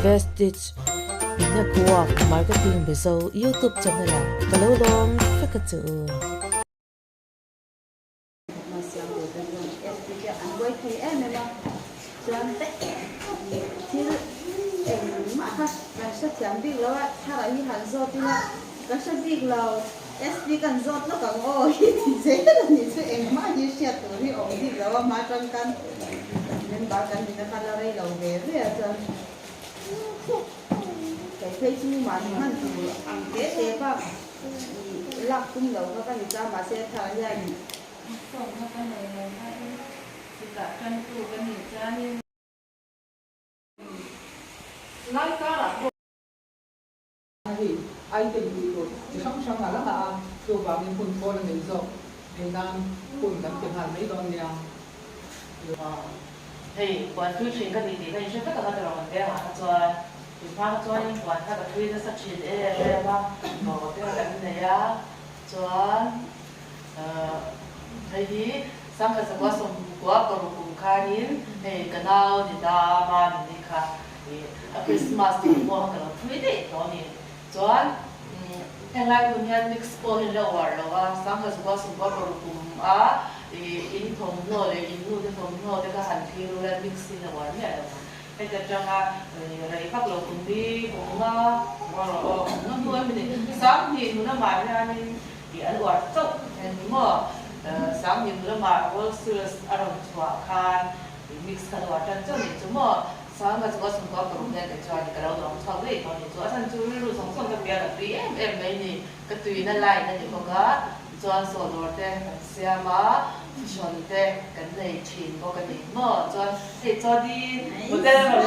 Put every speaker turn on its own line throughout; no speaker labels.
Vestige Pinakuwak Marketing Bezo YouTube channel Kalolong Kakatu
SD kan zot nó còn ôi thì dễ là nhìn thấy em má như xe tuổi thì ổn thì rồi mà trong căn nên bảo căn thì nó khá là đây đầu về với à chân cái thấy chứ mà hắn thì ăn kế thế ba lạc cũng đầu nó cái gì ra mà xe thả ra thì
còn cái này là thì cả căn cứ cái gì ra nên nói có là
thì anh tìm gì rồi xong xong là tôi vào những phần phô là người rộng Việt Nam cùng các trường hàn mấy con nhà
thì quan thứ chuyện cái gì thì cái chuyện tất cả các loại cái hả cho thì pha cho những quan các cái thứ nó sắp xếp để mà có cái này á cho thì sang cái sự sống của cùng khai nín thì cái nào thì ta mà đi khai thì Christmas thì mua cái thứ đấy đó nè cho yang lain punya mix pohon luar loa sang kesukaan semua berhukum ini thomno le ini udah thomno dekat hanti luar mix ini luar ni ada kita jangan rai pak lo kundi bunga kalau bunga tu ni sang ni guna mana ni di luar tu ni mo sang ni guna mana kalau sudah ada tua kan mix kan luar dan tu ni cuma sáng ngày chúng ta sống có cùng nhau để cho những cái lao động sau đấy còn những chỗ sản xuất lưu sống sống cái việc là tùy em mấy nè cái tùy nó lại nó những cái cho số đồ thế xe mà chọn thế cái này chín có cái gì mà cho đi một cái là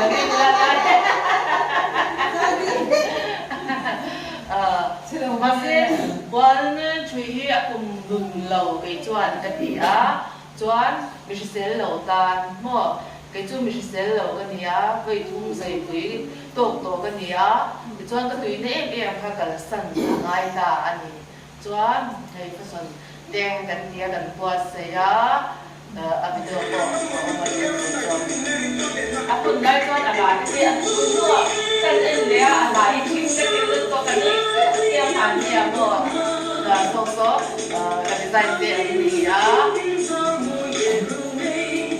cái mà sẽ quan truy hiệp cùng gừng lẩu cái chọn cái gì chọn mình sẽ lẩu tan mà cái chú mình sẽ lẩu cái này với thùng dây với tổ cái này thì chọn cái túi này em khác cái sẵn ngay ta anh chọn hay cái son đen cái này cái bột sấy anh video có anh lại chọn là cái anh mua cái này là lại chính cái cái này em ăn gì mà là số cái design này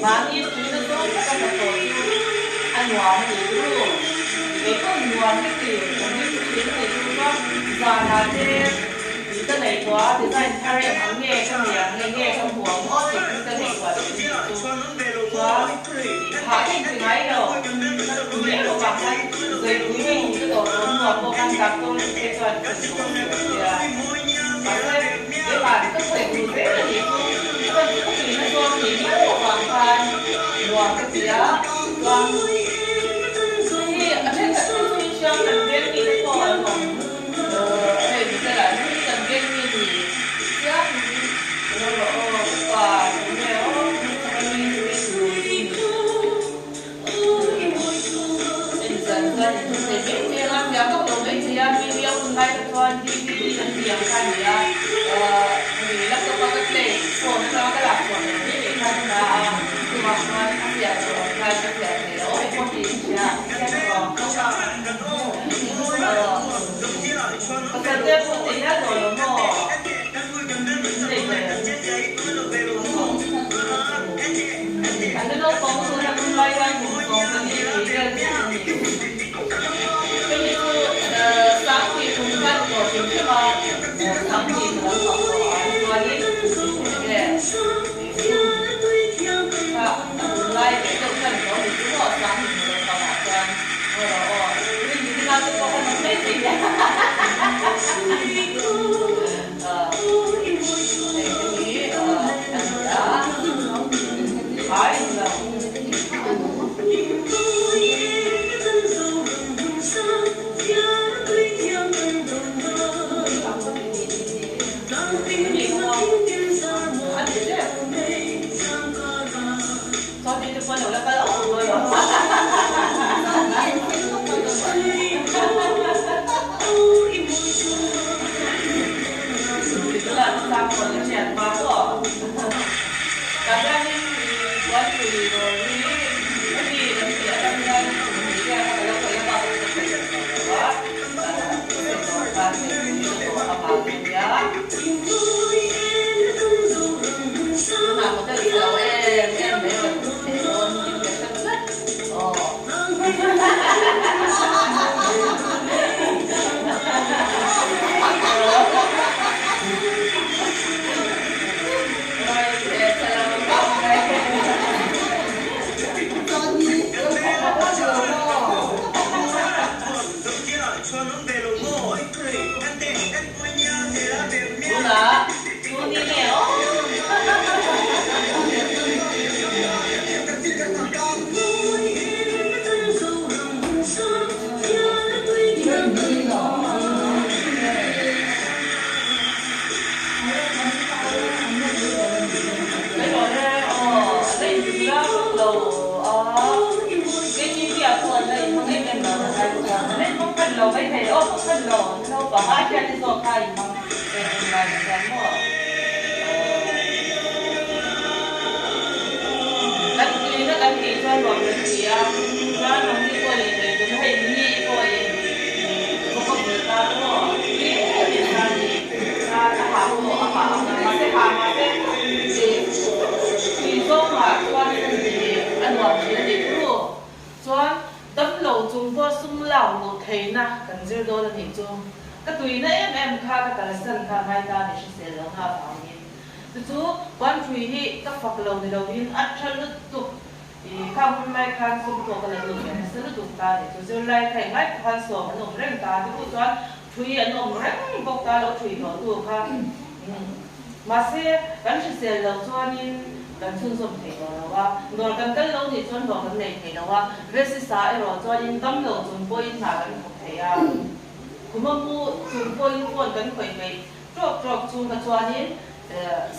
mà như cái anh hoàng thì luôn cái con hoàng cái gì cũng như cái này cũng có và là cái này quá thì ra thay em nghe trong nhà nghe trong hoàng hót thì cái này quá quá hạ thì ngay đâu nhẹ của bạn anh rồi quý mình cái tổ lớn ngọt của anh đặt tôi cái toàn và cái bạn có thể nhìn thấy là gì không thì nó cho thì nó hoàn toàn hoàng cái gì á hoàng thì ở trên cái chương trình cần biết đi cái câu hỏi của thì mình sẽ là cần biết như thì chắc và nếu dần dần thì biết thì làm việc các đồ mấy thì video ngay cho đi làm cái gì mình lắp cho các cái phone cho cái laptop này để thành là thì mà anh giờ rồi cái này thì nó có gì nha cái tiếp thì nó rồi nó anh nó có một cái máy anh có cái gì cái sáng thì cũng phải có những cái mà sáng thì nó có cái gì để lại cái động tác đó thì cũng có sáng thì nó có bảo rằng mình làm cái có cái gì tấm lầu chung vô sung lão một thầy na cần dư đô là nhị chung cái tùy này em kha cái sân kha mai ta để sẽ lâu ha vào nhìn từ chú quan tùy hi các phật lầu thì đầu tiên ăn chân lứt tục thì không mai khan sung thuộc cái lầu này sẽ lứt tục ta để từ dư lại thầy mai khan sổ nó nồng rèn ta thì cũng cho tùy anh nồng rèn bốc ta lâu tùy nó tu kha mà sẽ vẫn sẽ lâu cho nênกันชุ่มสมเทโลว่าโดนกันกันเราที่ชนบอกกันเลยเทโลว่าเวสิสาเอรอจวนตั้มเราจุนปอยหนากันหกเทียคุณมั่งมูจุนปอยคนกันคุยไปจอกจุนกันจวนนี้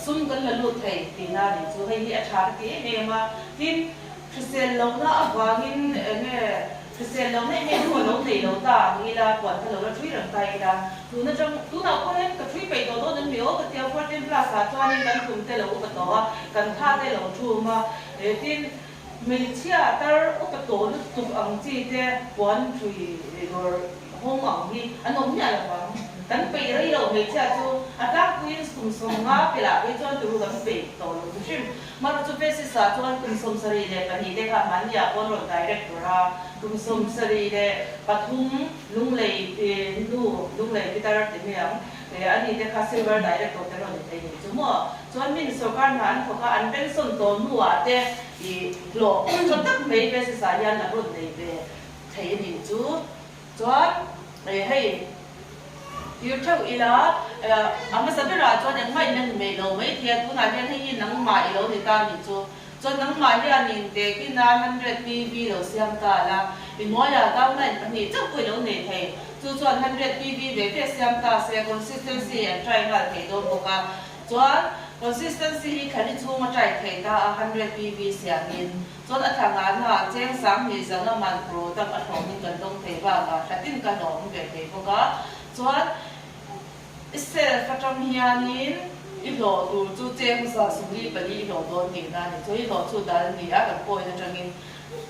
ซุ่มกันละลุดเทตีน่าดิจูให้ที่อาชาร์ที่เนี่ยมาที่พิเศษเราหน้าบางอินเนี่ยพิเศษเราเนี่ยหัวเราตีเราตานี่ละก่อนถ้าเราช่วยเราตายละดูนะจังดูเราก็เห็นกับช่วยไปตัวนั้นเดียวกับเดียวพอเต็มปลาสาจวนนี้กันกลุ่มแต่เราก็ตัวกันท่าแต่เราชูมาที่มีเชี่ยแต่อุปตัวนึกตุกอังจีเจ้วันช่วยเราห้องอังที่อันนั้นไม่อะไรบ้างกันไปเรื่อยเรามีเชี่ยจูอาจารย์คุยสุ่มงาไปละไปจวนตัวกันไปตัวเราดูชิมมาเราจะไปศึกษาจวนกลุ่มสมสรีเลยกันนี่เด็กมันอยากวันเราไดเรกตัวเรากลุ่มสมสรีเลยปฐุมลุงเลยลุงเลยพิจารณาถึงอย่างอันนี้เด็กซิลเวอร์ไดเรกตัวแต่เราในนี้จุ่มจวนมินสุการนั้นเขาก็อันเป็นส่วนตัวนัวแต่อีหลอกจนตั้งไม่ไปศึกษายันหลักรุ่นในเทนี่จุจวนให้ยูทูบอีละอามาสับเปล่าจวนยังไม่นั่นไม่รู้ไม่เทียบทุกนาทีให้ยินนังมาอีโลในตานี่จูจนนังมาเนี่ยนินเด็กที่นั่น100 PV เราเสียงตาละเป็นน้อยละก้าวนั่นปนี่เจ้าคุยเราในไทยจูจวน100 PV เด็กเสียงตาเสีย consistency and try งานไทยโดนบอกว่าจวน consistency ขันที่ชูมาใจไทยตา100 PV เสียงินจนอัฐงานหาเจ้งสามมีสังมันโปรตั้งอัฐมินกันต้องไทยบ้างแต่ติ้งกันหนอมเกิดไทยบอกว่าจวนอิสระฟังเฮียนินอีหลอดูจูเจ้งสาสุรีปนีอีหลอโดนตีนั่นจูอีหลอจูดานี่อากับป่วยนั่นจังอิน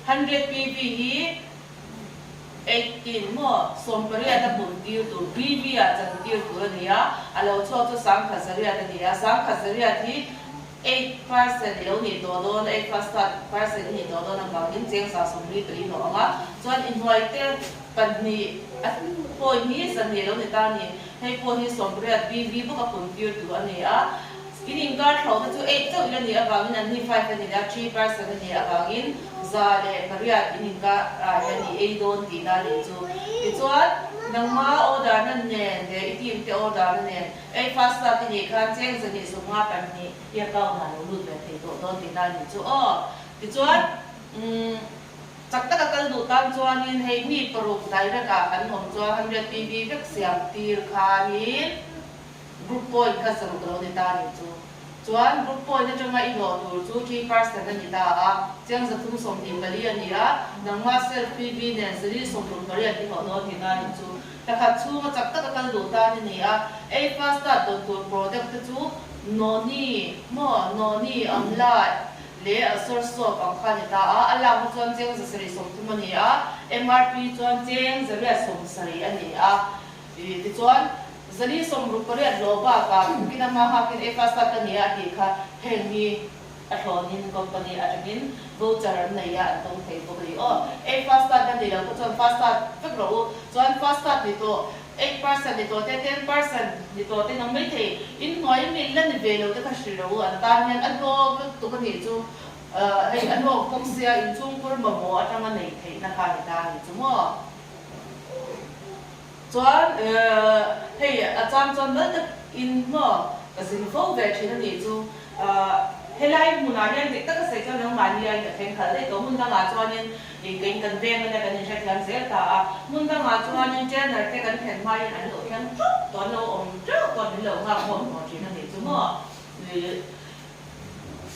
100 PV ฮี18มั่วสมปริยาตบุญดิวตัว PV อาจังดิวตัวนี่อ่ะเราชอบตัวสังขสริยาตัวนี่อ่ะสังขสริยาที่8% เรานี่ตัวโดน8% นี่ตัวโดนนั่งบางอินเจ้งสาสุรีปนีหลออ่ะจวนอินไว้เตปนีป่วยนี้สันนี่เราในตานี่ให้พวกที่สมบูรณ์บีบีพวกกับคนที่อยู่ตัวนี้อ่ะกินอินการเขาจะ8เจ้าอีนี่อ่ะบางอินอันนี้5%นี่อ่ะ3%นี่อ่ะบางอินซาเลปริยาอินการอันนี้8โดนตีน่าเลยจูที่จวนนังมาออเดอร์นั่นเนี่ยเดี๋ยวอีทีมที่ออเดอร์นั่นเนี่ยฟาสต์ที่นี่คันเจ้งสันนี่สมมาแบบนี้เกี่ยวกับงานรุ่นแบบที่ตัวโดนตีน่าเลยจูที่จวนจากตะกันดูตามจวนนี้ให้มีปรุกใจระดับกันของจวน100 PV เว็บเสียงตีร์คานี้กรุ๊ปพอยต์ก็สรุปเราได้ตานี่จวนกรุ๊ปพอยต์นั่นจะมาอีกหลอดูจู3% นั่นนี่ตาเจ้าจะทุ่มสมดินบริยานี่อ่ะนังมาเซล PV เนี่ยจะได้สมดุลบริยาที่เขาโดนที่นั่นนี่จูแต่ขัดชูมาจากตะกันดูตานี่อ่ะfast ตัว product จูโนนี่อัมไลเลอสอร์สอบอังคารนี่ตาอัลลาห์จวนเจ้าจะสริสมทุมันนี่อ่ะ MRP จวนเจ้าจะเรียกสมสริอันนี้อ่ะที่จวนจะได้สมรูปเรียกโลบะกับกินมาหากินฟาสต์กันนี่อ่ะที่ค่ะเห็นมีอัตโนนินคอมพานีอาจจะกินบูจาร์นี่อ่ะต้องเทปกติฟาสต์กันนี่เราก็จวนฟาสต์ก็รู้จวนฟาสต์นี่ตัว8% นี่ตัว10% นี่ตัวที่น้องไม่เทอินน้อยมีเล่นเวลที่เขาชื่อรู้อันตอนนี้อันโน้ตัวกันนี่จูให้อันโน้พวกเสียอินจุ่มก็มาโม่จังมันนี่เทนะคะนี่ตานี่จูมั่วจวนให้อาจารย์จวนนั้นอินมั่วก็สิ่งโฟเวทีนั่นนี่จูให้ไล่มุนาเรียนเด็กตั้งแต่เช้าน้องมันเรียนกับเพ่งขันเลยตัวมุนตั้งอาจวนนี่ยิ่งกินกันเพ่งกันเนี่ยกันยิ่งใช้เงินเสียตามุนตั้งอาจวนนี่เจนอะไรกันเพ่งไม่อันหลงยังตัวเราอมเจ้าตัวนี้เรางาหัวหัวทีนั่นนี่จูมั่ว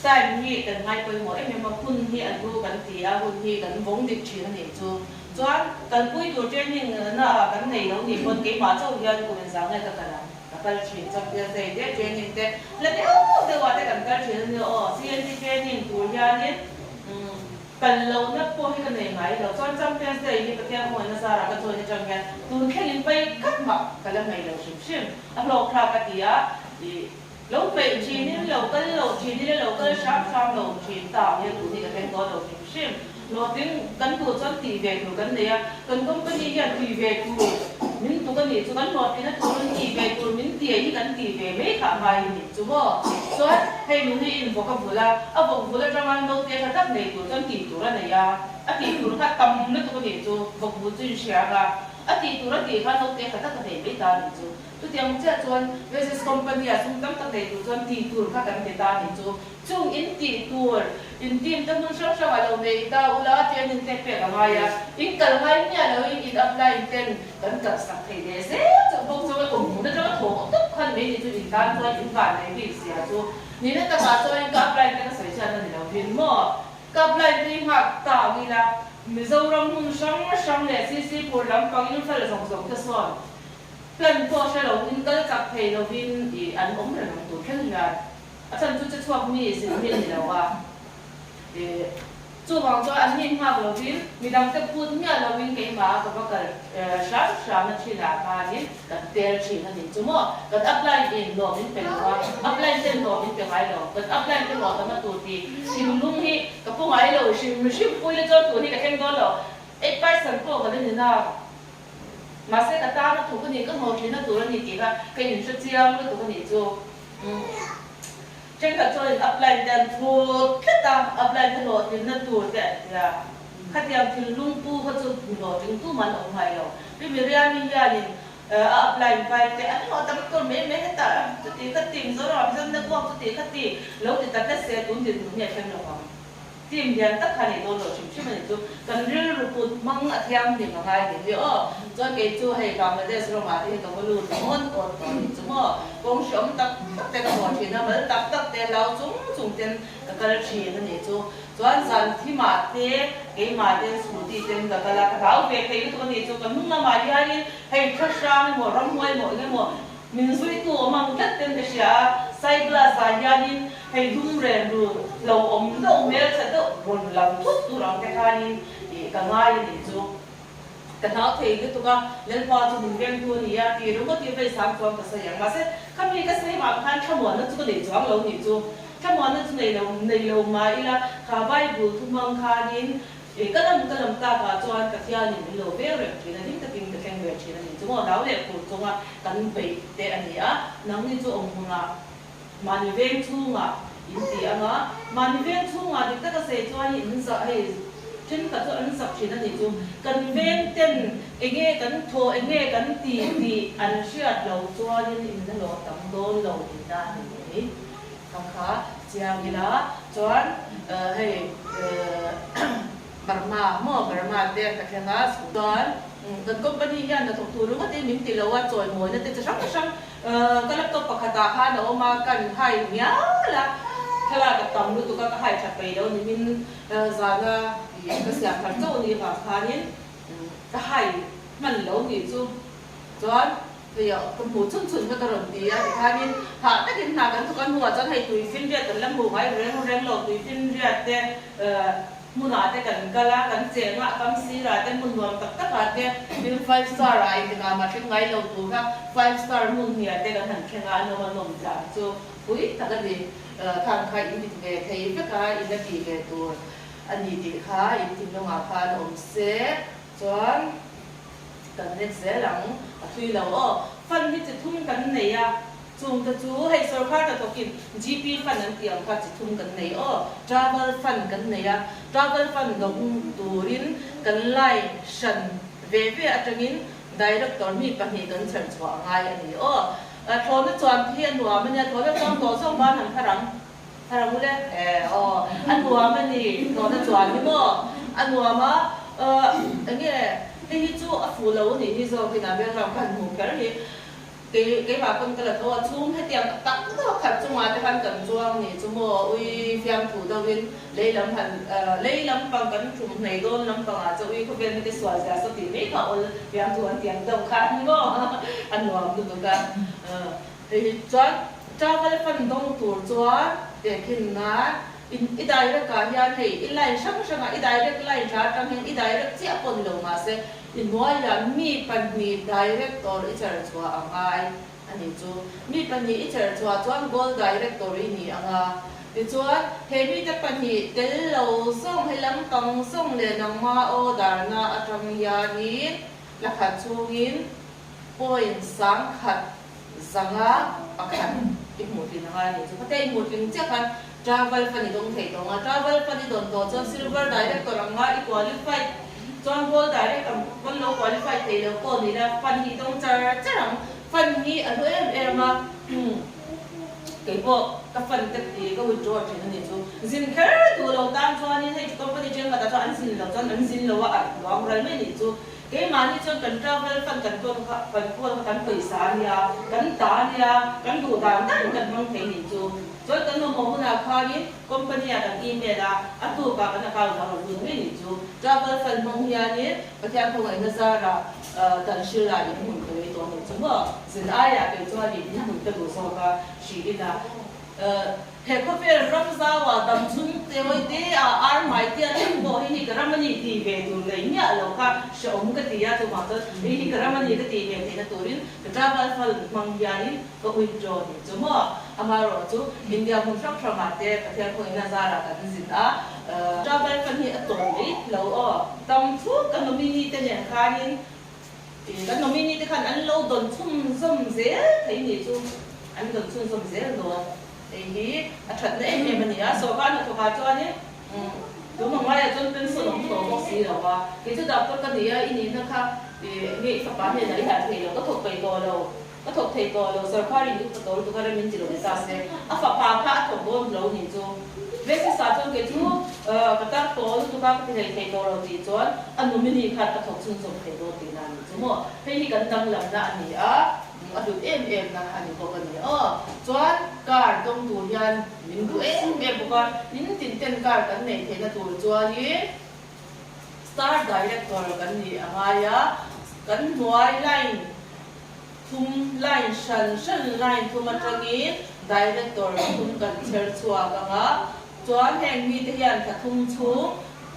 ใช่ที่กันง่ายไปหมดไอ้เมื่อมาคุณที่อันรู้กันตีอ่ะคุณที่กันวงดิบทีนั่นนี่จูจวนกันคุยตัวเจนนี่น่ะกันไหนเรานี่คนเก็บมาเจ้าเรียนกูเป็นสาวไงกันนะกันชีจับเรียนได้เจนนี่แต่แล้วเดี๋ยวว่าแต่กันกันชีนี่CNC เจนนี่ตัวเรียนนี่กันเราเนี่ยพวกที่กันไหนไงเราจวนจำเป็นได้ที่ประเทศหัวนั่นสาระกันตัวนี้จังกันตัวแค่ลิ้นไปกัดมากันแล้วไงเราชิมอ่ะเราคราบกันตีอ่ะเราไปชีนี่เราก็ชีนี่เราก็ช้ำเราชีตาเนี่ยตัวนี้ก็เป็นตัวเราชิม loading kan tu chuan ti ve tu kan neia kan company hian ti ve tu min tu kan ni chu kan lot ina tu ti ve tu min ti hi kan ti ve me kha mai ni chu mo chuan hei min hi in vocabula a vocabula raman no te kha tak nei tu kan ti tu ra neia a ti tu kha tam na tu kan ni chu vocabula chu sia ga a ti tu ra ti kha no te kha tak nei me ta ni chu tu tiang cha chuan versus company a sum tam tak nei tu chuan ti tu kha kan te ta ni chu chung in ti tur in team ta mun shop shop alo me ta ula tian in te pe ka ya in kal ngai nya lo in apply in ten kan ka sak thei de se chu bok chu ko mu na cha tho tok khan me ni chu in tan chuan in ba nei bi sia chu ni na ta ka chuan ka apply ka sai cha na ni lo pin mo ka apply ti ha ta wi la Mizoram mun shang le si por lam pang in fa le song ka son plan po sha lo in ka ka thei lo vin i an om ra nong tu khen ya a chan chu chu chuak mi sin mi ni lo wa chu wang cho an hin ha lo vin mi dang te put nya lo vin ke ma ka ba ka sha na chi la ka ni ka tel chi na ni chu mo ka apply in lo vin pe wa apply ten lo vin pe mai lo ka apply ten lo ta ma tu ti sim lung hi ka po mai lo sim pui le cho tu ni ka ken go lo e pai san po ka ni na mà sẽ cả ta nó thuộc cái gì cái một thì nó tụi nó gì cả cái những sự chiang nó tụi nó gì cho trên cả cho apply dan thuộc cái ta apply cái lộ thì nó tụi cái là khách hàng thì lung pu cái cho lộ thì tụi mình ông hay rồi vì mình ra mình ra thì apply vài cái anh họ tập con mấy cái ta thì cái tiền số rồi bây giờ nó qua cái tiền lâu thì ta cái xe tụi thì tụi nhà thêm được không team yang tất cả này đồ chim mình chú cần riêng rồi bút măng ở theo thì mà hai thì liệu cho cái chú hay làm cái đấy rồi mà thì nó có luôn ôn chú mà công sống tập cái cái gì nó mới tập cái lâu chúng tiền cái gì nó này chú anh dàn thì mà thế cái mà thế số thì tiền cái là cái tháo về cái tụi này chú cần nung mà đi hay khát sang một rong môi một cái một mình suy tu mà một cái tiền cái gì sai glass sai đi hay dung rèn rồi lâu ống đâu mẹ sẽ đâu buồn lòng thuốc tu lòng cái hai đi cả ngày thì chú cái nào thì cái tụi con lên qua cho mình quen tu thì đúng có tiêu về sáng con cái gì mà sẽ không như cái gì mà hắn tham muốn nó chú có để choáng lâu thì chú tham muốn nó chú này lâu mà ý là khá bài bù thu măng khá đi cái làm ta cả cho anh cái gì này lâu về rồi thì là những cái kinh cái người thì là những chú mà đào lệ của chúng ta cần phải để anh ấy nắng như chú ông hùng mà như vậy chú mà inti anga mani ven chunga dik ta se chuan in za hei thin ka chu an sak thina ni chu kan ven ten enge kan tho enge kan ti an hriat lo chuan in na lo tam don lo in da ni kam kha chiang ila chuan hei Burma te ka khenga chuan kan company hian na thok tu ru te min ti lo wa choi moi na te chang ka laptop pakhata kha no ma kan hai nya laถ้าเรากับตอมรู้ตัวก็หายชัดไปแล้วนี่มินจานก็เสียงขันโจนี่ค่ะพานี้ก็หายมันแล้วนี่จูจวนเดี๋ยวคุณผู้ชุนก็กระโดดดีอ่ะพานี้หาแต่กินหากันทุกคนหัวจะให้ตุยฟินเรียดแต่ละหมู่ไว้เร่งหลอกตุยฟินเรียดแต่มุนาแต่กันกะละกันเจียงอ่ะกันซีระแต่มุนรวมตักตักแต่มี5 star อะไรที่งานมาถึงไงเราตัวก็5 star มุนเนี่ยแต่กันหันแข่งงานเรามันลงจากจูอุ้ยแต่ก็ดีทางใครอินดิเวทให้ก็ใครอินดิเวทตัวอันนี้ดีค่ะอินดิเวทงาค่ะอมเสจวนกันเน็ตเสหลังคุยเราฟันที่จะทุ่มกันไหนอ่ะจุงจะจูให้สุขภาพจะตกิน GP ฟันนั้นเตียงค่ะจะทุ่มกันไหนtravel ฟันกันไหนอ่ะ travel ฟันลงตูรินกันไล่ฉันเวอัจฉรินdirector มีปัญหากันเฉินฉวงไงอันนี้โทนจวนเพียนหัวมันเนี่ยโทนต้องตัวส่งบ้านหันพลังมูเล่อันหัวมันนี่โทนจวนนี่มั้งอันหัวมาอันนี้ที่จู่ฟูเหลานี่ที่เราที่นั่นเป็นเราขันหูกันที่เกี่ยวกับคนกระโดดชุ่มให้เตรียมตั้งตัวขัดจังหวะที่ขันกันจ้วงนี่จู่มั้งอุ้ยเพียงถูดวินเลยลำพันเลยลำปังกันชุ่มในโดนลำปังอาจจะอุ้ยเขาเป็นที่สวยจะสติไม่เขาเพียงถูอันเตรียมต้องขัดนี่มั้งอันหัวดูตัวกันจวนจ้าก็เลยฟันตรงตัวจวนเด็กขึ้นนะอีได้เรื่องการยันให้อีไล่ช่างอีได้เรื่องไล่ชาจังเห็นอีได้เรื่องเจี๊ยบคนลงมาเสียอีน้อยยันมีปัญหาได้เรื่องตัวอีเจอร์ชัวอ่างไออันนี้จูมีปัญหาอีเจอร์ชัวจวน gold directory นี่อ่าง thì chuan heavy te pani tel lo song hay lam tong song le nang ma o dar na atang ya ni la khat chungin point sang khat zanga pakhan imutin nga ni chu patay imutin chakan travel pani dong thei dong travel pani don to chuan silver director anga i qualified chuan gold direct am kon lo qualified thei lo ko ni la pani dong charang fan hi a em em cái bộ các phần thực thì có withdraw trên này chú xin khá từ đầu tam cho nên hay company trên mà ta cho anh xin đầu cho anh xin lâu à đó rồi mấy này chú cái mà như cho cần travel phần cần tuân cần khởi sáng ya cần tá ya cần đủ đàn cần mang thấy này chú cho cần nó một là khai đi company là email là atu cả cái nào đó rồi mấy này chú travel phần mong ya nhé và theo không ai ra là tận sự là những người cái đó này chú mà xin ai à cái cho đi những người tự do cả chỉ đi là he ko fer ram zawa dam chun te hoi te ar mai te an bo hi ka ramani ti ve tu le nya lo ka shom ka ti ya tu ma ta hi ka ramani ka ti ve te na turin ka travel fal mang yanin ko withdraw ni chu mo amaro chu india mun sak ma te ka thia ko ina zara ka zin a travel fal hi aton ni lo o dam chu ka nomini te nya khanin ka nomini te khan an lo don chum zum ze thei ni chu an don chum zum ze lo thì thật đấy em mình nhớ số con là thuộc hạ cho nhé đúng không ai cho bên số đồng tổ một xí rồi cái thứ đầu cái gì ấy nhìn nó khác thì nghĩ phải bán này là thì nó có thuộc về tổ đâu có thuộc thầy tổ đâu sở khoa đi được tổ tụi cái mình chỉ được sao sẽ phải phá phá thuộc bốn lâu nhìn chung về cái sao cho cái chú cái tác tổ tụi cái thầy tổ đâu thì cho anh mình đi khai thuộc chung chung thầy tổ thì là đúng không thì cái năng làm ra anh nhỉ adut em na ani ko kan chuan car dong tu hian min du em bukan min tin ten car kan nei thena tur chuan hi star director kan ni angaya kan nuai line thum line shan line thum atangin director thum kan cher chua kanga chuan heng mi te hian ka thum chu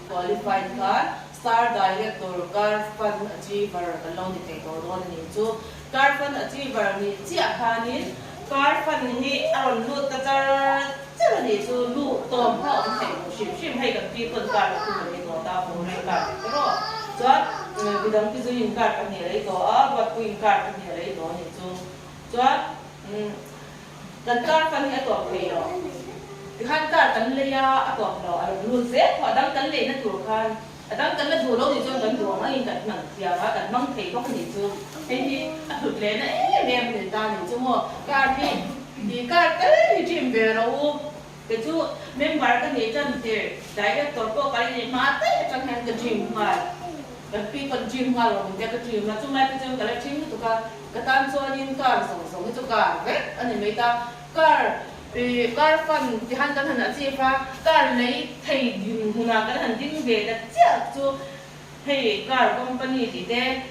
qualified kan star director car fund achiever kan lo ni te to don ni chu car fund achiever ni chia khanin car fund hi aron lu ta char ni chu lu tom ha on thei shim hay kan people car ku ni to ta bo nei car ro chuan bidang pi zuin car kan ni lei to a wat kuin car kan ni lei to ni chu chuan kan car fund hi to thei lo thì han car kan le ya a to lo a lu ze ho dang kan le na tur khan đang cần là đủ lâu thì cho cần đủ mà in cần nặng thì à cần mong thấy có cái gì chưa thì thực tế là em người ta thì chứ mà cả thì cả cái thì chìm về đâu cái chú member cái này chân thì đại cái tổ có cái gì mà tới chẳng hạn cái chìm mà cái pi còn chìm mà rồi mình cái chìm mà chúng mai cái chìm cái là chìm tụi cái tan cho nên cả sống cái tụi cả vậy anh ấy mấy ta cả car fund thì han kan han chi fa car lấy thầy din huna kan han din về là chia chu hey car company thì thế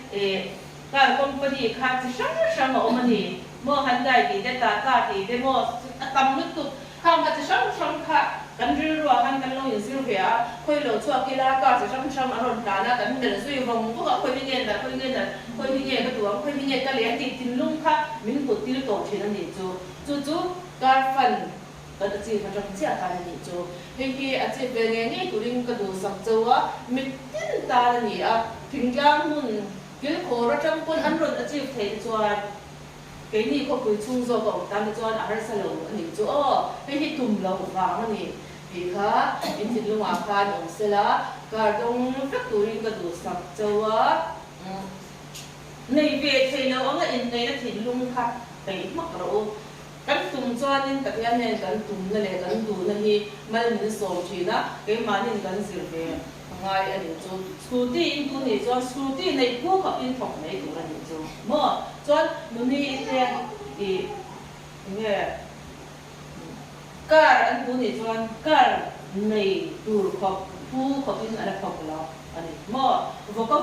car company khác thì sang ở mani mo han dai thì thế ta thì thế mo tâm nước tụ không mà thì sang khác kan ri ro han kan lo yin sil về khoi lo chua kila car thì sang ở ron ta na kan de sui vong ko khoi ni nge cái tuang khoi ni nge cái leng ti tin lung kha min tu til to thina ni chu car fund cái gì mà trong chia tay này cho hình kia ở trên về nghe nghe của linh cái đồ sập châu á mình tin ta là gì à thỉnh giang mun cái khổ ra trong quân ăn rồi ở trên thấy cho cái gì có cuối chung rồi còn ta cho ở đây sao lâu này chỗ cái gì tùm lâu vàng này thì khá in thì lúc mà phan ông sẽ là cả trong các của linh cái đồ sập châu á này về thấy lâu ông là in này là thỉnh lung khác đấy mắc rồi kan tum cho nên cái này kan tum na le kan du na hi mal min so chi na cái mà nên kan zir ve ngai ani chu scooty in tu ni cho scooty nei ko ka in thong nei tu ani chu mo cho nu ni te i nge car an tu ni cho car nei tur khop pu khop in ala khop la ani mo vo ka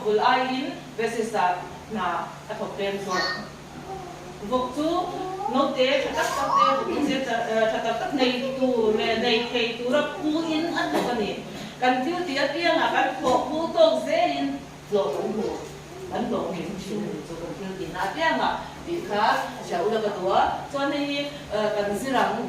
vul ai in vesisa na a khop tem so vok chu nó té chắc cũng sẽ chắc này tu này thầy tu ra pu in ăn được cái này cần thiếu thì cái là cái thuộc pu tông dễ in rồi ấn độ mình chịu rồi cần thiếu thì nát tiếng mà vì khác cháu là cái đó cho nên cần gì rằng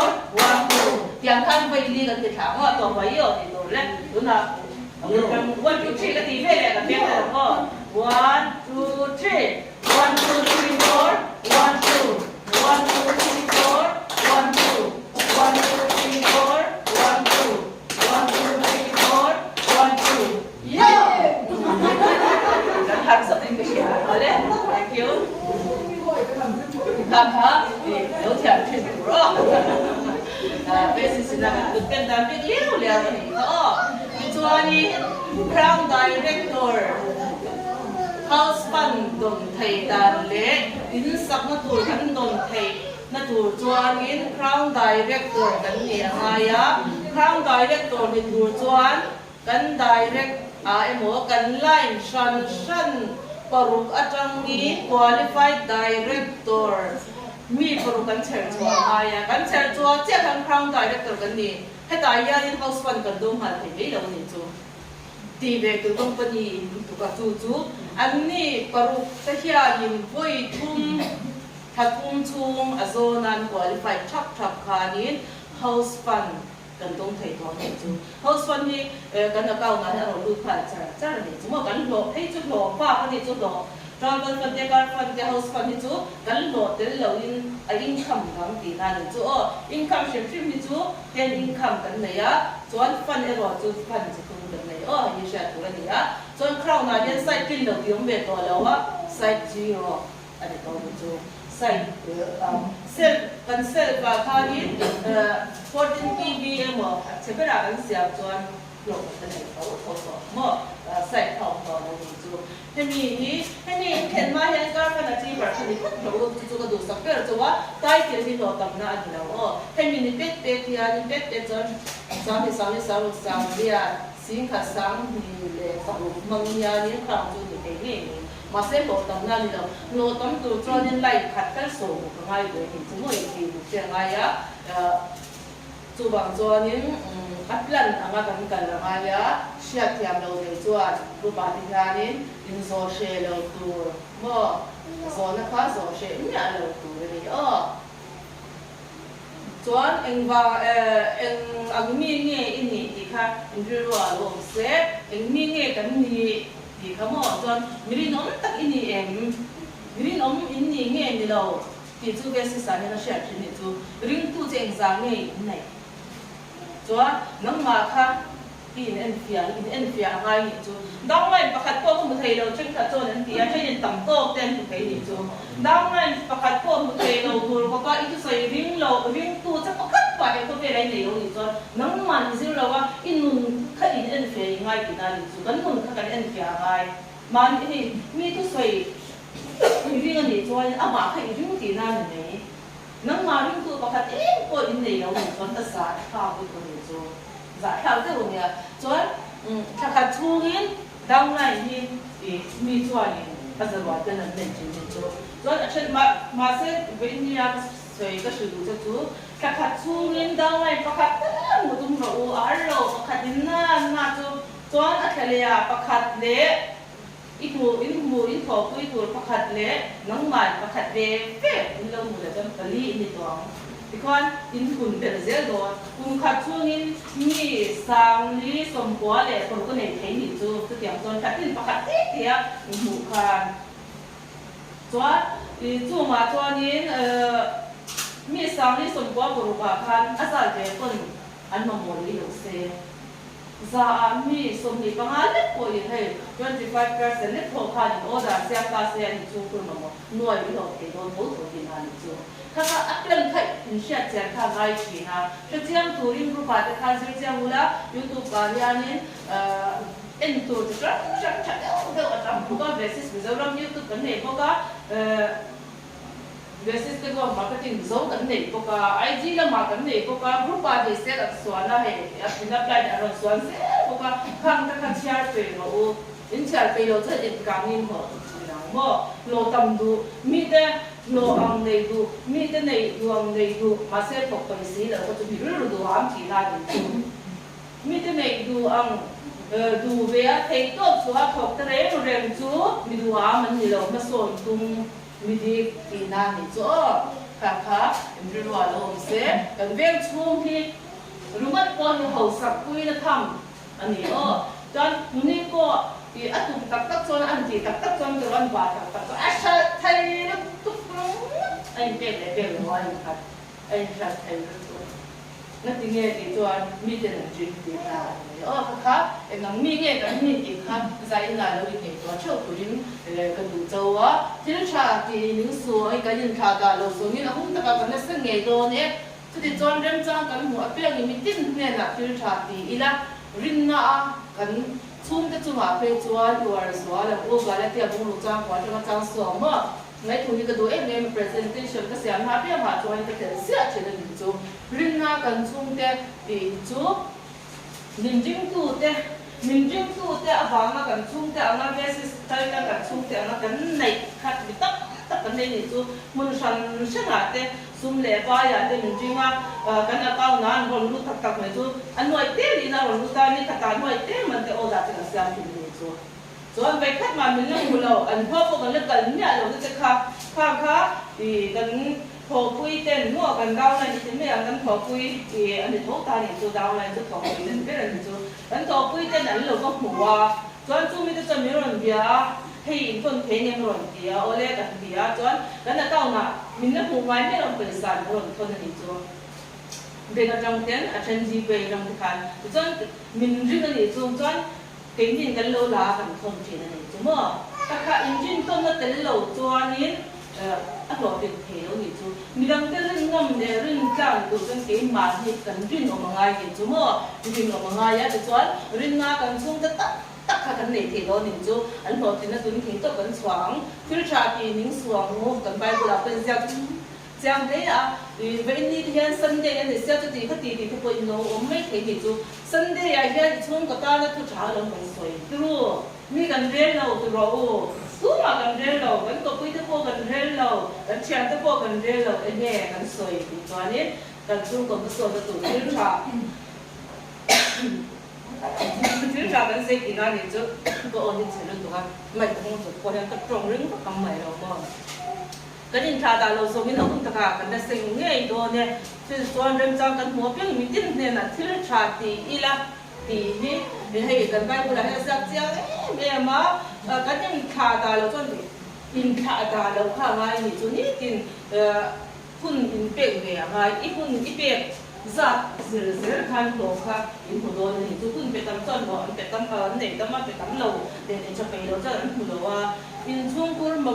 1 2อย่างคันไปลีกันที่ถามว่าตัวไว้เยอะที่ตัวเล็กตัวน่ะ1 2 3ก็ตีไปเลยกันเพียงแต่ก็1 2 3 1 2 3 4 1 2 1 2 3 4 1 2 1 2 3 4 1 2 1 2 3 4 1 2 yeah จะทำsomething special 好嘞 thank you 看看有条件不咯Basically, bukan tapi lihat ni. Oh, kecuali Crown Director House Fund dong thầy dan le, insap na tur kan dong thầy na tur chuanin Crown Director kan ni angaya. Crown Director ni tur chuan kan direct emo kan line shan paruk atangi qualified director. Mi paru kan cher chua aya kan cher chua che kan Crown Director kan ni heta ya in house fund kan dum hal thei lo ni chu ti ve tu company tu ka chu an ni paru ta hia in voi thum thakum chung azonan qualified chap khanin house fund kan dum thei to ni chu house fund ni kan account na ro lu pha cha ni chu mo kan lo thei chu lo pa kan ni chu lo Travel fund te car fund te house fund ni chu kan lo tel lo in a income gang ti na ni chu income share ni chu ten income kan nei ya chuan fund ero chu fund chu kun kan nei ye sha tu ni ya chuan crown na yan site kin lo yom be to lo wa site zero ani to ni chu site sel kan sel ka kha ni 14 pb mo chepera kan siap chuan lo kan nei to mo site thong to ni chu hemi ken ma yan ka kana ti bar ni lo chu ka du sak per chu wa tai ti ni lo tam na ani lo hemi ni pet pet ya ni pet pet chon sang dia sing kha sang ni le ka lu mang ya ni kha chu ni te ni ma se lo tam na ni lo tam tu cho ni lai khat ka so ka ngai de ni chu mo i ti bu che ngai ya chu bang cho ni atlan anga kan la ya sia tiam lo de chuan ru ba ti hanin in zo she lo tur mo zo na kha zo she nya lo tur ni chuan eng agmi nge ini ti kha indruwa lo se eng mi nge kan ni ti kha mo chuan mirin om tak ini mirin om ini nge ni lo ti chu ke si sa na sia thi ni chu ring tu che eng za nge nei chuan nang ma kha in enfia ngai ni chu dang lai pakhat ko mu thei lo chen kha chon an ti a thein tam to ten tu thei ni chu dang lai pakhat ko mu thei lo tur ko ka itu sai ring tu cha pakhat pa he ko ve lai nei lo ni chu nang man zil lo wa inun kha in enfia ngai ti na ni chu kan mun kha kan enfia ngai man ini mi tu sai ring ani chu ama kha ring ti na ni nang ma ring tu pakhat ko in nei lo ni chu ta sa kha ko ni chu dạ theo cái vùng này cho chắc là thu hiến đau này hiến thì mi cho này bây giờ gọi tên là nền chính cho là trên mà sẽ với nhà xây cái sử dụng cho chú chắc là thu hiến đau này bắt khát một tung rượu ở rồi bắt khát đến na cho là cái này bắt khát lệ ít thọ ít bắt khát lệ nắng mát bắt khát về phê lâu một là cho cái ly như đó thì con in kun bel zel do kun khat chungin mi sang li som kwa le ko ko nei thei ni chu tu tiang ton khat tin pakhat ti tia mu khan chwa i chu ma chuanin mi sang li som kwa ko ka khan asal ve kon an ma mo li lo se za mi som ni pangal ko yin hey 25% le pho kha ni order sia ka sia ni chu kur mo noi bi ho ke don mo to din ani chu kha ka aplan khai in sha cha kha ngai chi na che chiang turin ru pa te kha zai chiang ula youtube ka yanin en to cha cha cha de atam ko basis bi zo ram youtube kan ne ko ka basis te go marketing zo kan nei ko ka IG la ma kan nei ko ka group a de set up swana he apina plan a ron swan se ko ka khang ta ka share pe ro in share pe lo cha in ka min ho na mo lo tam du mi te lo ang nei du mi te nei du ang nei du ma se ko pa si la ko tu bi ru du am ki na ni mi te nei du ang du ve a thei to chu a thok ta re rem chu mi du a man ni lo ma son tum mi di tina ni cho kha em ru wa lo se kan vel chum hi rumat ko ni ho sak pui na tham ani o chan ni ko ti atu tak tak chon an ti tak tak chon ron ba tak tak a sha thai tu ai pe le pe lo ai kha ai sha thai tu na ti nge ti chuan mi te na jin ti na o kha em nang mi nge kan mi ti kha zai na lo ni to chou ku rin kan du chou a til cha ti ning su ai ka yin tha da lo su ni na hum ta ka kan sa nge do ne chu ti chon rem chang kan mu a pe ni mi tin ne na til cha ti ila rin na a kan chum te chu ma pe chuan yuar so la o ga la ti a bung lu chang kwa chang so ma ngay thu ni ka do em presentation ka siam ha pe ma chuan ka tel sia che ni chu rin na kan chung te ti chu nim jing tu te awanga kan chung te anga basis tai na kan chung te anga kan nei khat bi tak tak kan nei ni chu mun san sanga te sum le ba ya te nim jinga kan akaw nan ron lu tak tak mai chu anoi te li na ron lu ta ni ka ta noi te man te o da te ka siam ti ni chu chuan vai khat ma min lang mulo an pho po kan le kal nya lo te kha ti kan pho pui ten no kan dau na ni te me an kan pho pui ti an tho ta ni chu dau na chu pho pui ten pe ran chu kan pho pui ten an lo ko mu wa chuan chu mi te chu mi ron bia hei in kon the nge ron tia ole kan tia chuan kan na dau na min na hu mai me ron pe san ron thon ni chu be ka jang ten a chen ji pe ram khan chuan min ring ni chu chuan cái nhìn cái lâu lá vẫn không chỉ là này chứ mà các engine công nó tới lâu cho nên áp lực việc thế đó gitu mình đang tới lên ngầm để lên trang của cái mà thì cần chuyên ở mga ai gitu mà chuyên ở mga ai thì cho lên nga cần xuống tất tất cả cái này thế đó nên chứ anh bảo thì nó tuân theo tất cả xoáng phía cha thì những xoáng ngô cần bay của là bên giang thế à thì vậy ni thì hiện Sunday anh thì sẽ cho thì cái thì tôi nói ông mấy thế thì chú Sunday à hiện chúng có ta nó thu trả lòng mình rồi từ mi cần rèn lâu từ rồi tú mà cần rèn lâu vẫn có quý thứ cô cần rèn lâu vẫn chèn thứ cô cần rèn lâu anh nghe cần soi thì cho nên cần chúng còn cái soi cái tủ thiếu trả cần xây thì ngay chứ có ổn định sẽ được không mày không được có đang tập trung rừng có cầm mày đâu mà cái nhìn thà đại lâu số mình không tất cả cái sinh nghe đó nè thì toàn rừng trang cái mua biển mình tin nè là thiếu trả thì ila thì ni hay cái bài của là hay sắc chiang ấy mà cái nhìn thà đại lâu cho thì in thà đại lâu khác ngay thì chúng ni tin phun in bẹt về ngay ít phun ít bẹt giặt rửa khăn đồ khác in hồ đồ thì chúng phun bẹt tắm chân bỏ bẹt tắm này tắm bẹt tắm lâu để cho cái đó cho anh hồ đồ in chung cũng mà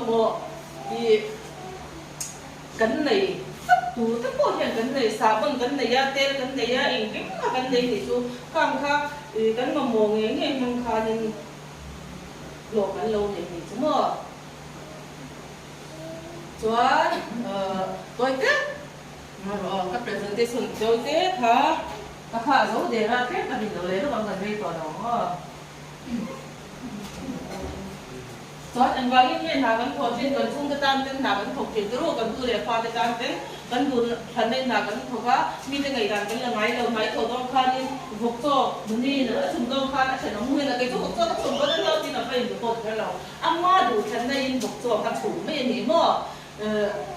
thì cái này tu tất cả những cái này sabun cái này ya tel cái này ya ink cái này thì chú càng khác thì cái mà mua nghe mang khá nên lộ cái lâu này thì chú mà chuan tôi thế các presentation tôi thế hả các khá dấu để ra thế là mình lấy nó bằng cái gì đó cho anh vào những nhà gần thổ trên gần chung cái tan trên nhà gần thổ trên cái ruộng gần tu để pha cái tan trên gần tu thành nên nhà gần thổ cá mi cái ngày đàn cái là máy thổ đông khan đi vục cho mình đi nữa chúng đông khan đã sẽ nóng nguyên là cái chỗ vục cho các chúng có đến lâu thì là phải được cột cái lâu ăn mà đủ thành nên vục cho các chủ mấy anh em mà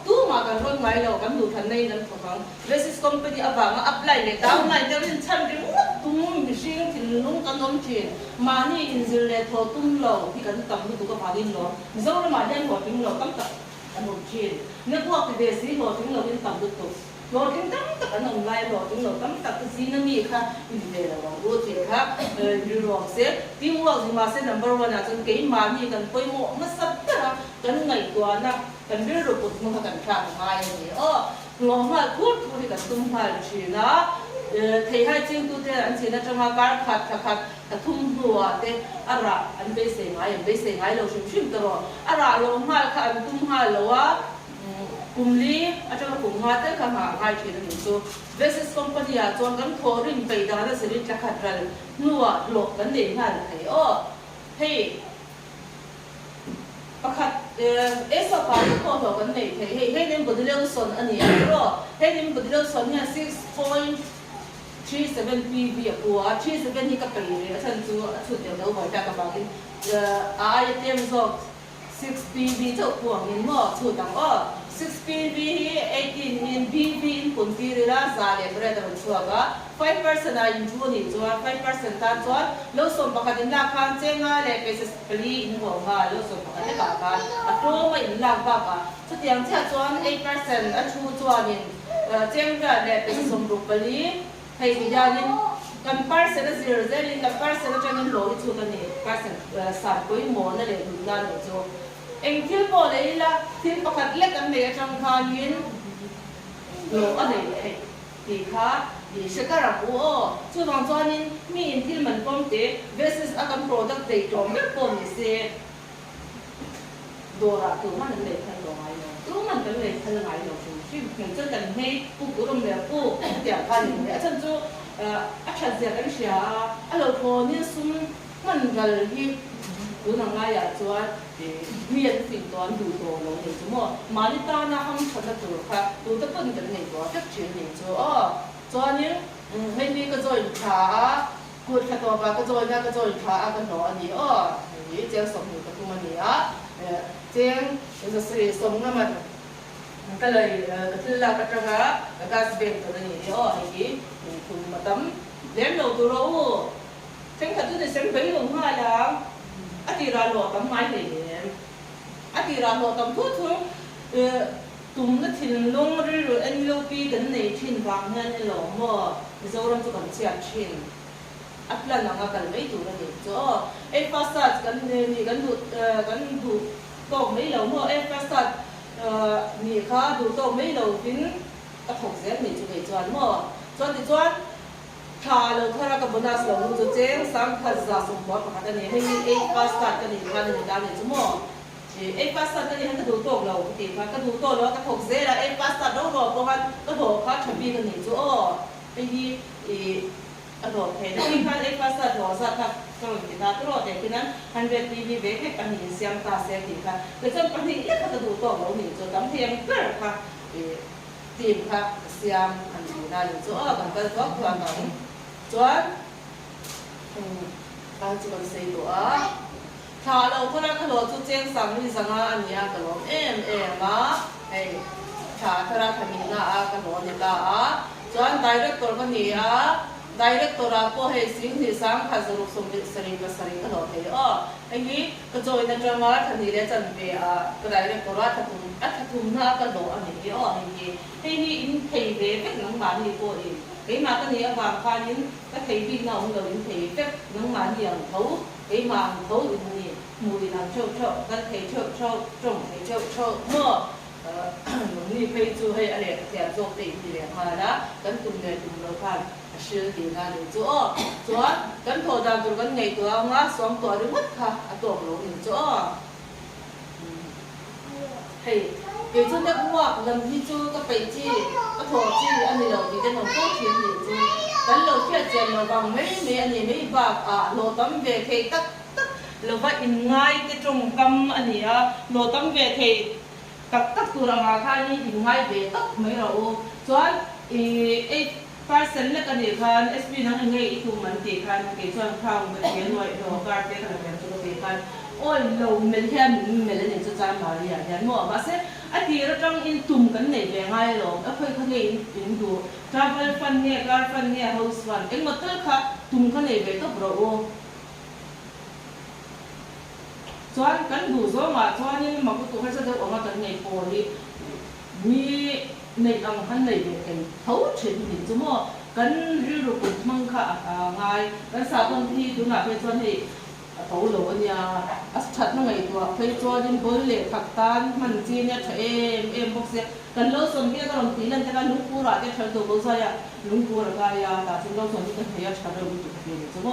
tu mà gần rồi máy lâu gần đủ thành nên gần thổ vắng basis company avang apply để downline cho nên chân cái tum machine thì nung cái nông chuyện mà ni inzile thổ tum lâu thì gần tầm như tụi cái in lo dẫu là mà nhân của tiếng lo cắm tập là một chuyện nếu qua cái về xí lo tiếng lo in tầm được tụi lo tiếng tắm tất kan om lai lo ting lo tam tak si na mi kha in de la wa wo ti kha Europe se team work ji ma se number 1 a chun ke ma ni kan poi mo ma sap ta kan ngai kwa na kan bir ro put mo kan kha ngai ni lo ma khut thu kan tum phal chi na thei hai ching tu te an china chama kar khat khat ta thum huwa te ara an be se ngai lo shim ta ro ara lo ma kha an tum ha lo wa kumli atanga kumha te kha ma ngai chi na ni so versus company a chon kan thorin pe da la seri ta khat ral nuwa lo kan de ha thei hei pakhat esa pa ko to kan nei thei hei nem bodileng son ani ro hei nem bodileng son nya 6.37 PV ko 37 ni ka pe re achan chu chu de lo ba ta ka ba kin item zo 6 PV cho ko min mo chu dang 6 PV 18 in PV in kun ti re la za le bre da chu ga 5% a in chu ni chu 5% ta chu lo som ba ka din la khan che nga le pe se pli in ho ma lo som ba ka ka ka a to ma in la ba ka chu tiang cha chuan 8% a chu chuan in cheng ga le pe som ru pali hei ti ya nin kan parcel a zero in kan parcel a chanin lo i chu kan ni parcel sa koi mo na le du na lo chu eng thil po le la thil pakhat le kan me atang khan yin lo a nei le ti kha di shakara po chu wang chuanin mi in thil man pom te versus a kan product te to me pom ni se dora tu man le khan lo ai lo tu man kan le khan ngai lo chu shi pheng chen kan hei pu ku rom le pu tia khan ni a chan chu a chat zia kan sia a lo tho ni sum man gal hi tu na nga ya chuan mi an fin ton du to lo ni chu mo mani ta na ham chan na tu kha tu ta pun kan nei to tak chin ni chu chuanin hei ni ka join tha ku kha to ba ka join na ka join tha a kan no ani ni chang som ni ka tu man ni a chang is sri som na man ka lai ka tilla ka tanga ka sbem to ni hi kun matam dem lo tu ro chang ka tu de sem bai lo ha la ati ra lo tam mai le ati ra lo tam thu thu tum na thin long ri ro en lo pi kan nei thin wang han lo mo zo ram chu kan chia thin atla na nga kal mai tu na ni cho e pasat kan ni kan du to mai lo mo e pasat ni kha du to mai lo tin ka thok zel ni chu bei chuan mo chuan ti chuan tha lo thara ka bonus lo chu cheng sang kha za sum bo ka ta ni hei e pasat ka ni ka ni da ni chu mo e pasat ka ni han ka du to lo ti kha ka du to lo ka thok zel la e pasat lo ro ko han ka tho kha thabi ka ni chu e hi ado he ni kan e pasat ro sa kaก็ติดตามตลอดแต่คือนั้น100 PV เบรกให้ปัญหาเสียงตาเสียงดีค่ะแต่จนปัญหาเล็กก็ดูตัวเราหนิจนตั้งเทียมเกิดค่ะทีมค่ะเสียงอันนี้ได้จนกันก็ก็ความหวังจนการจะเป็นสิ่งตัวถ้าเราคนนั้นเราจะแจ้งสั่งที่สั่งอันนี้ก็ลงมาถ้าเราทำนี่นะก็ลงนี่ละจน director คนนี้director ko he sing ni sang khazuru somde sari ka lo the ai hi ka join na drama thani le chan be ka director thathum na ka lo ani hi hi in thei ve ve nang ma ni ko ke ma ka ni awang kha nin ka thei bi na ong lo in thei ve nang ma ni ang thau ke ma thau in ni mu ni na chau ka thei chau trong thei chau mo ni phei chu he ale tia zo te ni le ma la kan tum ne tum lo khan sư thì là được chỗ cấn thổ đào từ cấn ngày từ ông á xuống tuổi đứng mất cả tổ lỗ được chỗ thì cái chỗ này cũng hoặc lần đi chú các bệnh chi các thổ chi anh ấy đầu thì cái nó tốt chuyện gì chứ cấn đầu kia tiền nó bằng mấy anh ấy mấy bạc lỗ tấm về thì tắc lỗ vậy ngay cái trùng cam anh ấy lỗ tấm về thì các tụ rằng là khai như ngay về tắc mấy rồi chỗ parcel na kani khan SP nang ngai itu man ti khan ke chuan khang ba thian noi do kar te khan kan chu te khan ol lo mel hian mel ni chu chan maria hian mo ma se ati ra tang in tum kan nei ve ngai lo a khoi khan nei in du travel fund ne car fund ne house fund eng ma tel kha tum khan nei ve to bro chuan kan du zo ma chuan in ma ku tu kha sa do ma kan nei po ni mi ในอังหันในเองเขาเฉินหินจุโมกันริรุกุมังค่ะง่ายกันสาวบางทีดูหน้าเป็นส่วนที่เขาหลงเนี่ยอัศจรรย์นั่งไงตัวเป็นส่วนที่บริเลขัดตันมันจีนเนี่ยเอ็มพวกเสียกันเลิกส่วนที่กันลงทีนั่นแต่กันลุงปูระที่เชิญตัวบุษยาลุงปูระกายาแต่สิ่งเราส่วนที่กันเฮียชาเรื่องจุดเปลี่ยนจุโม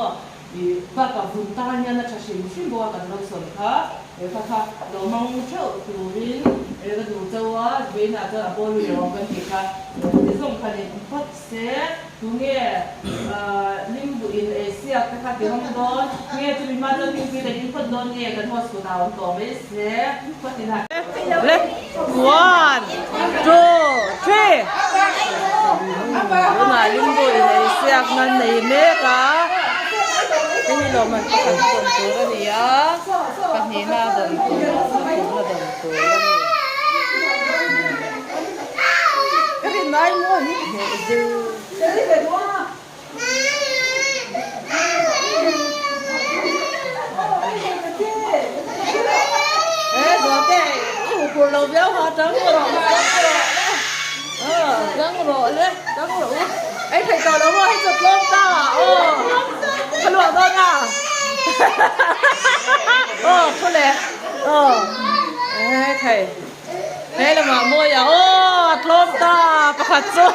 ก็กับบุญตาเนี่ยนะชัดเจนสิ่งบัวกันเราส่วนค่ะค่ะเรามองเช่าดูวินก็ดูเจ้าว่าวินอาจจะบริเลกันที่ค่ะที่สำคัญเนี่ยพัดเสียตรงนี้ลิมบุอินเอเชียก็ค่ะที่ห้องโดนเนี่ยจะมีมาตรที่เป็นอินพัดโดนเนี่ยกันฮอสพิทอลตัวไม่เสียพัดที่ไหนเล็ก one two three รู้ไหมลิมบุอินเอเชียมันในเมกาที่เรามันก็เป็นคนตัวนี้อ่ะกันนี้น่าเดินตัวเราเดินตัวนี่ก็เป็นนายมั่วนี่ดูrồi cái của lâu béo họ trắng rồi trắng rồi đấy trắng rồi ấy thầy trò đâu hay chụp lông ta thật luôn đâu nha có lẽ thầy đây là mà mua ya lông ta bắt số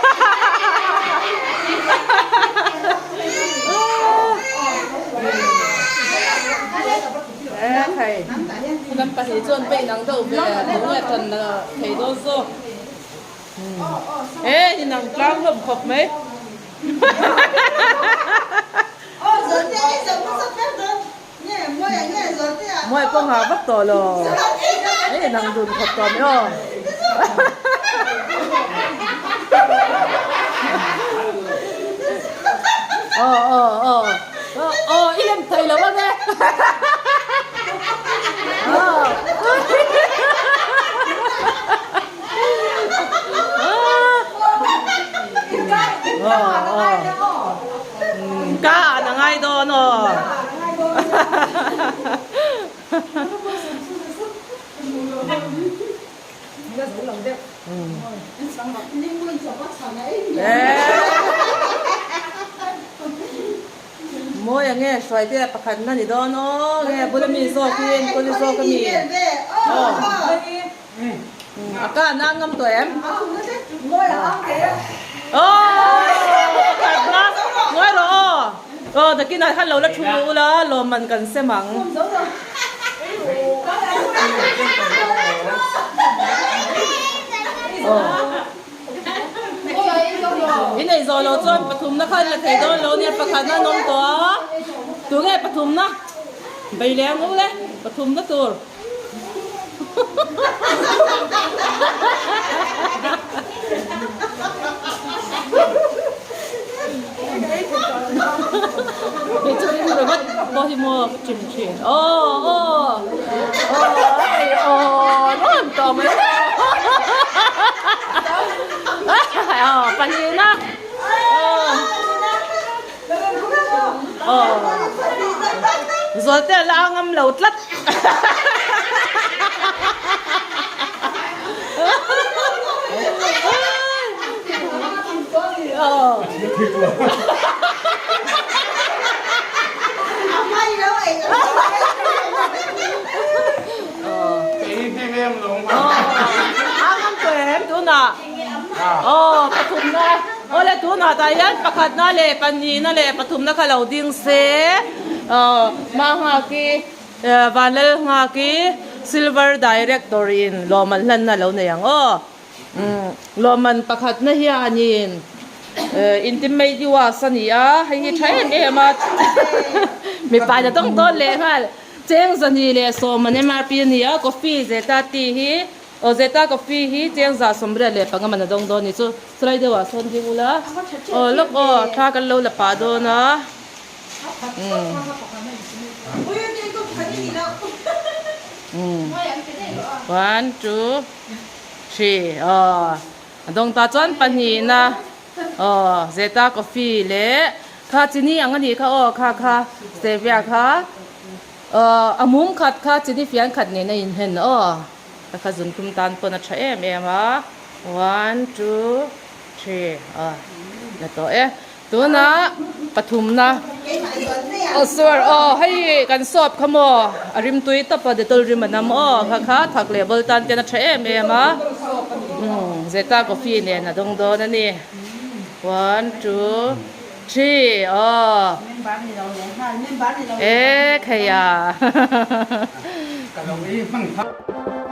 thầy năm bà thì chuẩn bị nắng đầu về đúng là tuần thầy đô số ê thì nắng cam lầm khập mấy mỗi con hà bắt tổ rồi ấy nắng đùn khập tổ nữa ý em thầy là bao nghe cá là ngay đó nó mỗi yang nghe xoay thế bắt khẩnนั่นนี่đó nó nghe bữa mi so khuyên con đi so cái mi cá nang ngâm tụi em khẩn lắm nói rồiแต่กินอะไรขั้นเราแล้วชูแล้วลมมันกันเสียมั้งนี่ในโซโลจนปฐุมนะคะเราเคยโดนเราเนี่ยประคันน้องตัวไงปฐุมนะไปเลี้ยงนู้นเลยปฐุมก็ตัวเดี๋ยวจะเรียนรู้ว่าบอฮิโมจิมชีนโอ้น้องต่อมาปันยีนะrồi thế là ngâm lẩu lắt ngâm tuổi em tú nèปฐุมนะเลยตัวหน้าตายันประคัดน่าเลยปัญญีน่าเลยปฐุมนะเขาเราดิ้งเสมาหากีวันเล่หากีซิลเวอร์ไดเรคทอรีนโรมันลั่นน่ะเราเนี่ยยังโรมันประคัดน่ะเฮียนินอินทิเมติว่าสัญญาให้ใช้เอ็มมาไม่ไปจะต้องต้นเลยค่ะเจ้งสัญญาเลยโซมันเนี่ยมาปีนี้กาแฟเซตาตีฮีZeta coffee hi cheng za sombre le panga man dong do ni chu slide de wa son ding ula look tha kan lo la pa do na 1 2 3dong ta chon pan hi na Zeta coffee le kha chini ang ani kha kha stevia kha amum khat kha chini fian khat ne na in hen แต่ขจุนคุมตันปนชัยเอ็มอ่ะ
1 2 3นะตัวตัวนะปฐุมนะ
cái mày còn thế à
สวัสดีให้กันสอบขโมอริมตุยตับปะเดตลริมนำค่ะถักเลเบลตันเตนะเชมมาเซตากาแฟเนี่ยนะตรงโดนั่นนี่ 1 2 3
men bán thì đâu nhé hai men bán thì đâu
ขยะ
กับเราไม่มั่งครับ